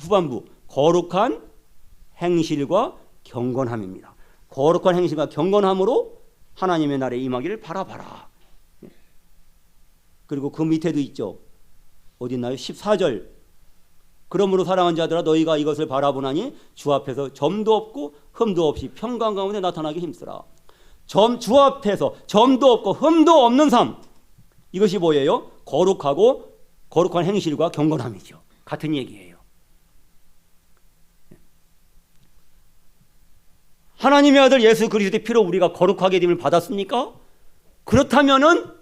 후반부 거룩한 행실과 경건함입니다. 거룩한 행실과 경건함으로 하나님의 날에 임하기를 바라봐라. 그리고 그 밑에도 있죠. 어디 있나요? 14절 그러므로 사랑하는 자들아 너희가 이것을 바라보나니 주 앞에서 점도 없고 흠도 없이 평강 가운데 나타나게 힘쓰라. 주 앞에서 점도 없고 흠도 없는 삶, 이것이 뭐예요? 거룩한 행실과 경건함이죠. 같은 얘기예요. 하나님의 아들 예수 그리스도의 피로 우리가 거룩하게 됨을 받았습니까? 그렇다면은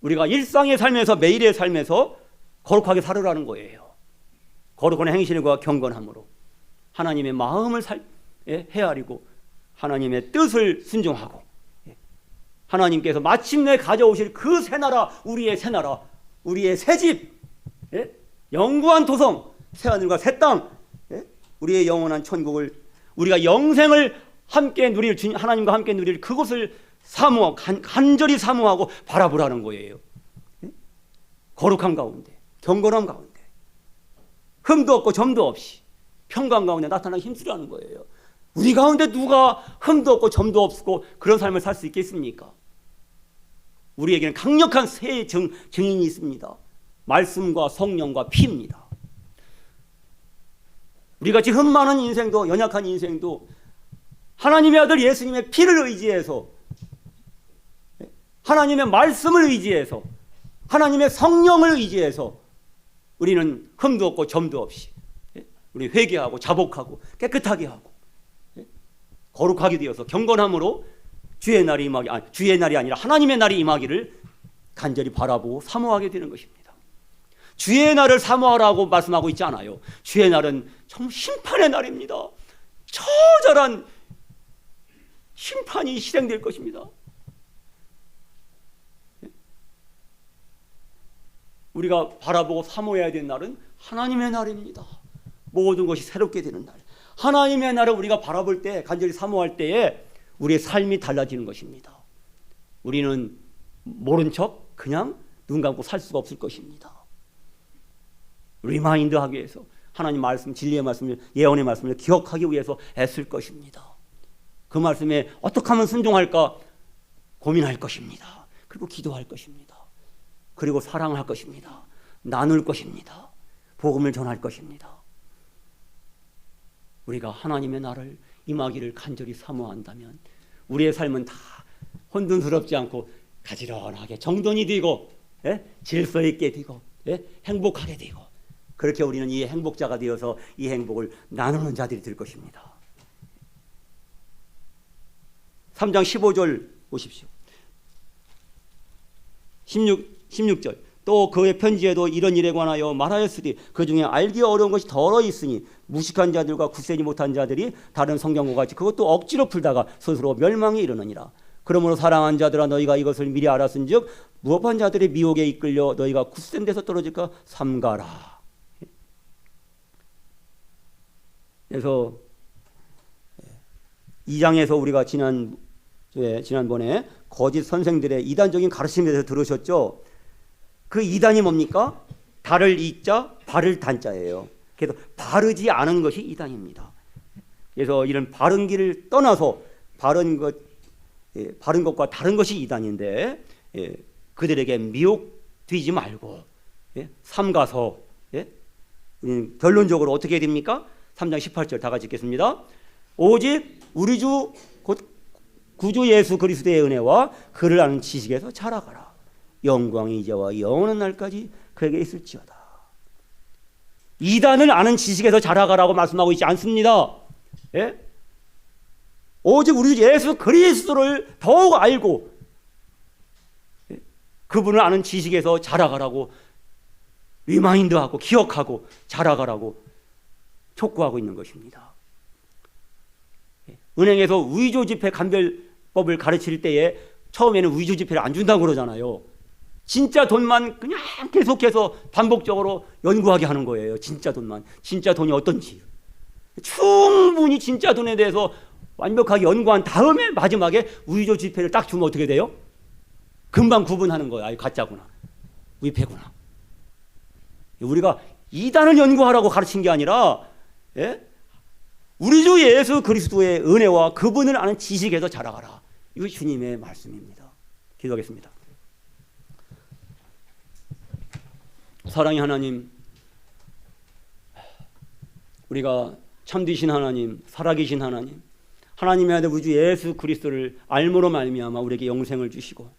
우리가 일상의 삶에서, 매일의 삶에서 거룩하게 살으라는 거예요. 거룩한 행실과 경건함으로 하나님의 마음을 헤아리고 하나님의 뜻을 순종하고, 하나님께서 마침내 가져오실 그 새 나라, 우리의 새 나라, 우리의 새 집, 영구한 토성, 새 하늘과 새 땅, 우리의 영원한 천국을, 우리가 영생을 함께 누릴, 하나님과 함께 누릴 그것을 간절히 사모하고 바라보라는 거예요. 거룩함 가운데, 경건함 가운데, 흠도 없고 점도 없이 평강 가운데 나타나기 힘쓰라는 거예요. 우리 가운데 누가 흠도 없고 점도 없고 그런 삶을 살 수 있겠습니까? 우리에게는 강력한 새 증인이 있습니다. 말씀과 성령과 피입니다. 우리같이 흠 많은 인생도, 연약한 인생도 하나님의 아들 예수님의 피를 의지해서, 하나님의 말씀을 의지해서, 하나님의 성령을 의지해서 우리는 흠도 없고 점도 없이 우리 회개하고 자복하고 깨끗하게 하고 거룩하게 되어서 경건함으로 주의 날이 아니라 하나님의 날이 임하기를 간절히 바라보고 사모하게 되는 것입니다. 주의 날을 사모하라고 말씀하고 있지 않아요. 주의 날은 정말 심판의 날입니다. 처절한 심판이 실행될 것입니다. 우리가 바라보고 사모해야 되는 날은 하나님의 날입니다. 모든 것이 새롭게 되는 날, 하나님의 날을 우리가 바라볼 때, 간절히 사모할 때에 우리의 삶이 달라지는 것입니다. 우리는 모른 척 그냥 눈 감고 살 수가 없을 것입니다. 리마인드하기 위해서 하나님 말씀, 진리의 말씀을, 예언의 말씀을 기억하기 위해서 애쓸 것입니다. 그 말씀에 어떻게 하면 순종할까 고민할 것입니다. 그리고 기도할 것입니다. 그리고 사랑할 것입니다. 나눌 것입니다. 복음을 전할 것입니다. 우리가 하나님의 날을 임하기를 간절히 사모한다면 우리의 삶은 다 혼돈스럽지 않고 가지런하게 정돈이 되고, 질서 있게 되고, 행복하게 되고, 그렇게 우리는 이 행복자가 되어서 이 행복을 나누는 자들이 될 것입니다. 3장 15절 보십시오. 16절 또 그의 편지에도 이런 일에 관하여 말하였으니 그 중에 알기 어려운 것이 더러 있으니 무식한 자들과 굳세지 못한 자들이 다른 성경과 같이 그것도 억지로 풀다가 스스로 멸망에 이르느니라. 그러므로 사랑한 자들아 너희가 이것을 미리 알았은즉 무법한 자들의 미혹에 이끌려 너희가 굳센 데서 떨어질까 삼가라. 그래서 2장에서 우리가 지난번에 거짓 선생들의 이단적인 가르침에 대해서 들으셨죠? 그 이단이 뭡니까? 달을 이자, 바를 단자예요. 그래서 바르지 않은 것이 이단입니다. 그래서 이런 바른 길을 떠나서 바른 것과 다른 것이 이단인데, 그들에게 미혹되지 말고 삼가서, 결론적으로 어떻게 됩니까? 3장 18절 다 같이 읽겠습니다. 오직 우리 주 곧 구주 예수 그리스도의 은혜와 그를 아는 지식에서 자라가라. 영광이 이제와 영원한 날까지 그에게 있을지어다. 이단을 아는 지식에서 자라가라고 말씀하고 있지 않습니다. 오직 우리 주 예수 그리스도를 더욱 알고 그분을 아는 지식에서 자라가라고 리마인드하고 기억하고 자라가라고 촉구하고 있는 것입니다. 은행에서 위조지폐 감별법을 가르칠 때에 처음에는 위조지폐를 안 준다고 그러잖아요. 진짜 돈만 그냥 계속해서 반복적으로 연구하게 하는 거예요. 진짜 돈만, 진짜 돈이 어떤지 충분히 진짜 돈에 대해서 완벽하게 연구한 다음에 마지막에 위조지폐를 딱 주면 어떻게 돼요? 금방 구분하는 거예요. 아, 가짜구나, 위폐구나. 우리가 이단을 연구하라고 가르친 게 아니라, 우리 주 예수 그리스도의 은혜와 그분을 아는 지식에서 자라가라. 이것이 주님의 말씀입니다. 기도하겠습니다. 사랑의 하나님, 우리가 참되신 하나님, 살아계신 하나님, 하나님의 아들 우주 예수 그리스도를 알므로 말미암아 우리에게 영생을 주시고,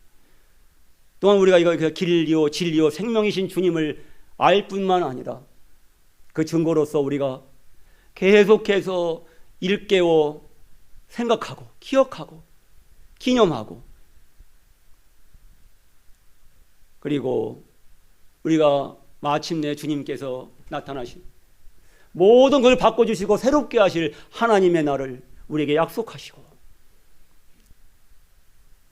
또한 우리가 이거 길이요 진리요 생명이신 주님을 알 뿐만 아니라 그 증거로서 우리가 계속해서 일깨워 생각하고 기억하고 기념하고, 그리고 우리가 마침내 주님께서 나타나신 모든 걸 바꿔주시고 새롭게 하실 하나님의 날을 우리에게 약속하시고,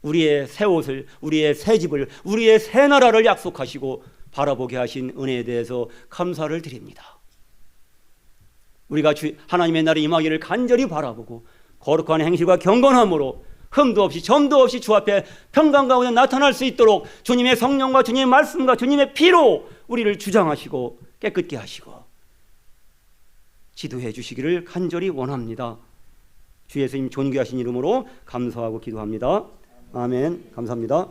우리의 새 옷을, 우리의 새 집을, 우리의 새 나라를 약속하시고 바라보게 하신 은혜에 대해서 감사를 드립니다. 우리가 하나님의 날에 임하기를 간절히 바라보고 거룩한 행실과 경건함으로 흠도 없이 점도 없이 주 앞에 평강 가운데 나타날 수 있도록 주님의 성령과 주님의 말씀과 주님의 피로 우리를 주장하시고 깨끗게 하시고 지도해 주시기를 간절히 원합니다. 주 예수님 존귀하신 이름으로 감사하고 기도합니다. 아멘. 감사합니다.